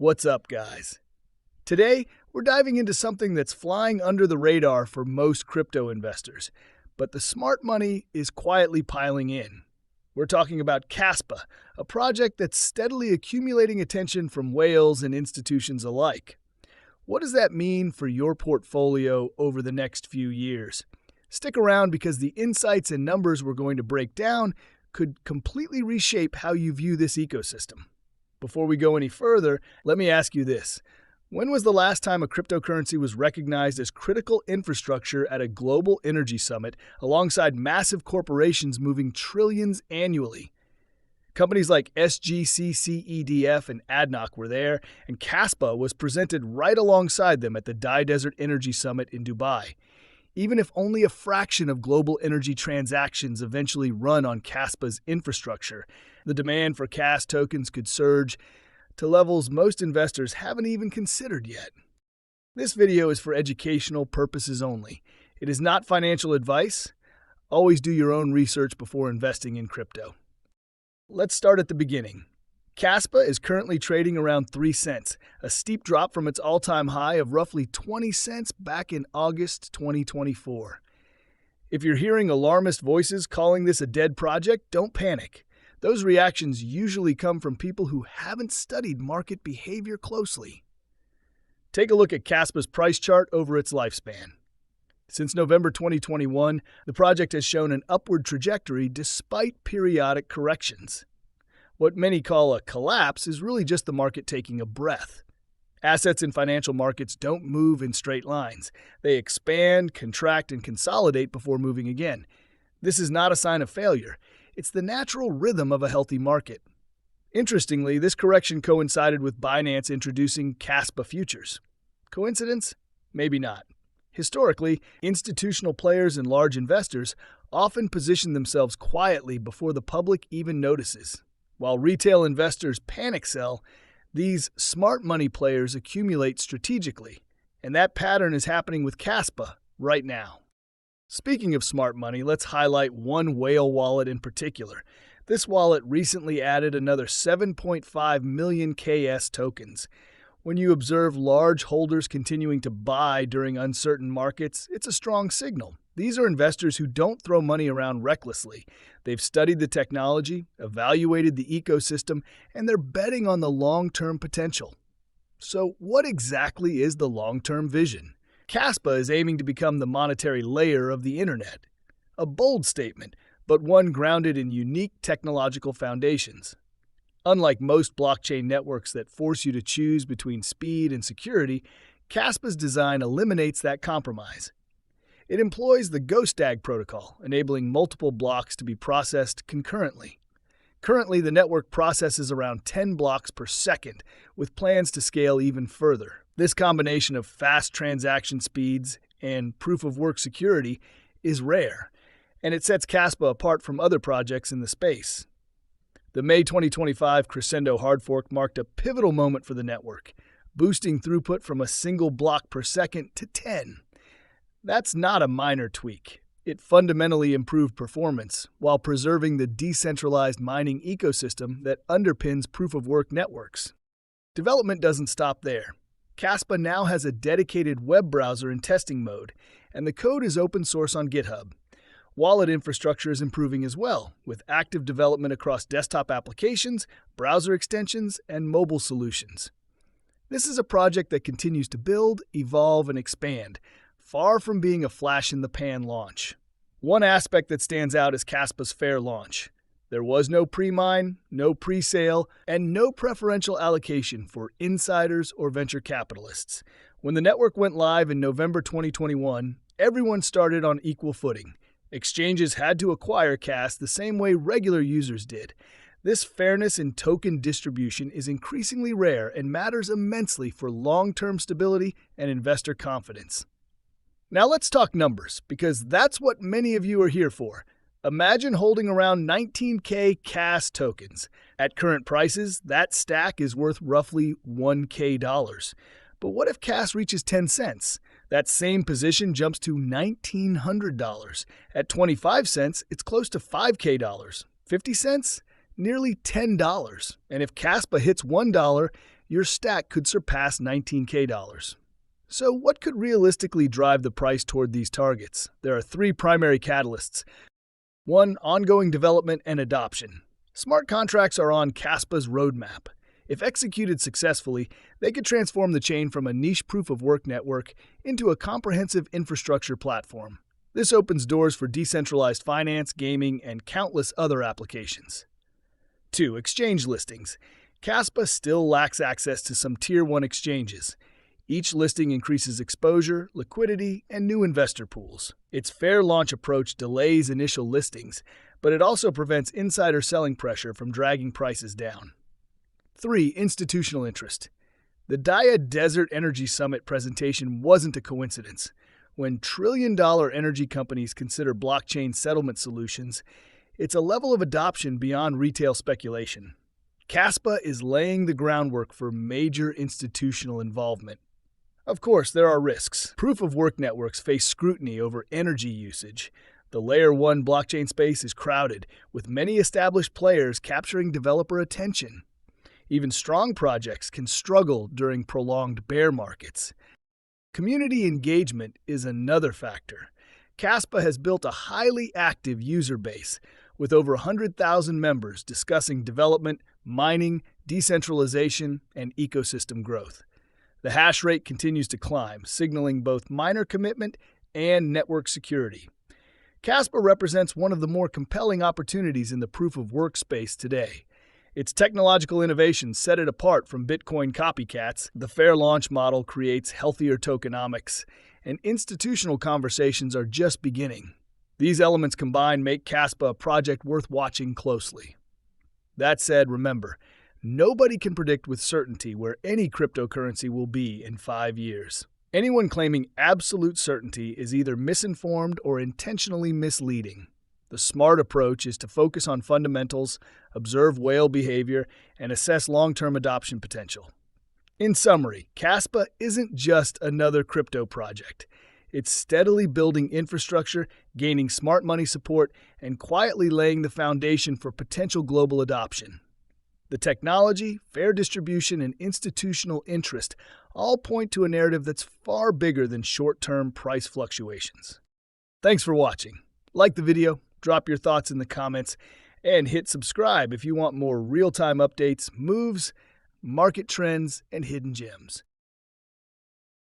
What's up, guys? Today, we're diving into something that's flying under the radar for most crypto investors, but the smart money is quietly piling in. We're talking about Kaspa, a project that's steadily accumulating attention from whales and institutions alike. What does that mean for your portfolio over the next few years? Stick around because the insights and numbers we're going to break down could completely reshape how you view this ecosystem. Before we go any further, let me ask you this. When was the last time a cryptocurrency was recognized as critical infrastructure at a global energy summit alongside massive corporations moving trillions annually? Companies like SGCCEDF and ADNOC were there, and Caspa was presented right alongside them at the Dye Desert Energy Summit in Dubai. Even if only a fraction of global energy transactions eventually run on Caspa's infrastructure, the demand for CAS tokens could surge to levels most investors haven't even considered yet. This video is for educational purposes only. It is not financial advice. Always do your own research before investing in crypto. Let's start at the beginning. Kaspa is currently trading around 3 cents, a steep drop from its all-time high of roughly 20 cents back in August 2024. If you're hearing alarmist voices calling this a dead project, don't panic. Those reactions usually come from people who haven't studied market behavior closely. Take a look at Kaspa's price chart over its lifespan. Since November 2021, the project has shown an upward trajectory despite periodic corrections. What many call a collapse is really just the market taking a breath. Assets in financial markets don't move in straight lines. They expand, contract, and consolidate before moving again. This is not a sign of failure. It's the natural rhythm of a healthy market. Interestingly, this correction coincided with Binance introducing Kaspa futures. Coincidence? Maybe not. Historically, institutional players and large investors often position themselves quietly before the public even notices. While retail investors panic sell, these smart money players accumulate strategically, and that pattern is happening with Kaspa right now. Speaking of smart money, let's highlight one whale wallet in particular. This wallet recently added another 7.5 million KS tokens. When you observe large holders continuing to buy during uncertain markets, it's a strong signal. These are investors who don't throw money around recklessly. They've studied the technology, evaluated the ecosystem, and they're betting on the long-term potential. So what exactly is the long-term vision? Kaspa is aiming to become the monetary layer of the internet. A bold statement, but one grounded in unique technological foundations. Unlike most blockchain networks that force you to choose between speed and security, Kaspa's design eliminates that compromise. It employs the GhostDAG protocol, enabling multiple blocks to be processed concurrently. Currently, the network processes around 10 blocks per second, with plans to scale even further. This combination of fast transaction speeds and proof-of-work security is rare, and it sets Kaspa apart from other projects in the space. The May 2025 Crescendo hard fork marked a pivotal moment for the network, boosting throughput from a single block per second to 10. That's not a minor tweak. It fundamentally improved performance while preserving the decentralized mining ecosystem that underpins proof-of-work networks. Development doesn't stop there. Kaspa now has a dedicated web browser in testing mode, and the code is open source on GitHub. Wallet infrastructure is improving as well, with active development across desktop applications, browser extensions, and mobile solutions. This is a project that continues to build, evolve, and expand, far from being a flash-in-the-pan launch. One aspect that stands out is Kaspa's fair launch. There was no pre-mine, no pre-sale, and no preferential allocation for insiders or venture capitalists. When the network went live in November 2021, everyone started on equal footing. Exchanges had to acquire CAS the same way regular users did. This fairness in token distribution is increasingly rare and matters immensely for long-term stability and investor confidence. Now let's talk numbers, because that's what many of you are here for. Imagine holding around 19K CAS tokens. At current prices, that stack is worth roughly $1K. But what if CAS reaches 10 cents? That same position jumps to $1,900. At 25 cents, it's close to $5K. 50 cents? Nearly $10. And if Kaspa hits $1, your stack could surpass $19K. So what could realistically drive the price toward these targets? There are three primary catalysts. 1. Ongoing development and adoption. Smart contracts are on Caspa's roadmap. If executed successfully, they could transform the chain from a niche proof-of-work network into a comprehensive infrastructure platform. This opens doors for decentralized finance, gaming, and countless other applications. 2. Exchange listings. Caspa still lacks access to some Tier 1 exchanges. Each listing increases exposure, liquidity, and new investor pools. Its fair launch approach delays initial listings, but it also prevents insider selling pressure from dragging prices down. 3. Institutional interest. The Daya Desert Energy Summit presentation wasn't a coincidence. When trillion-dollar energy companies consider blockchain settlement solutions, it's a level of adoption beyond retail speculation. Kaspa is laying the groundwork for major institutional involvement. Of course, there are risks. Proof-of-work networks face scrutiny over energy usage. The Layer 1 blockchain space is crowded, with many established players capturing developer attention. Even strong projects can struggle during prolonged bear markets. Community engagement is another factor. Kaspa has built a highly active user base, with over 100,000 members discussing development, mining, decentralization, and ecosystem growth. The hash rate continues to climb, signaling both miner commitment and network security. Kaspa represents one of the more compelling opportunities in the proof-of-work space today. Its technological innovations set it apart from Bitcoin copycats. The fair launch model creates healthier tokenomics, and institutional conversations are just beginning. These elements combined make Kaspa a project worth watching closely. That said, remember, nobody can predict with certainty where any cryptocurrency will be in 5 years. Anyone claiming absolute certainty is either misinformed or intentionally misleading. The smart approach is to focus on fundamentals, observe whale behavior, and assess long-term adoption potential. In summary, Kaspa isn't just another crypto project. It's steadily building infrastructure, gaining smart money support, and quietly laying the foundation for potential global adoption. The technology, fair distribution, and institutional interest all point to a narrative that's far bigger than short-term price fluctuations. Thanks for watching. Like the video, drop your thoughts in the comments, and hit subscribe if you want more real-time updates, moves, market trends, and hidden gems.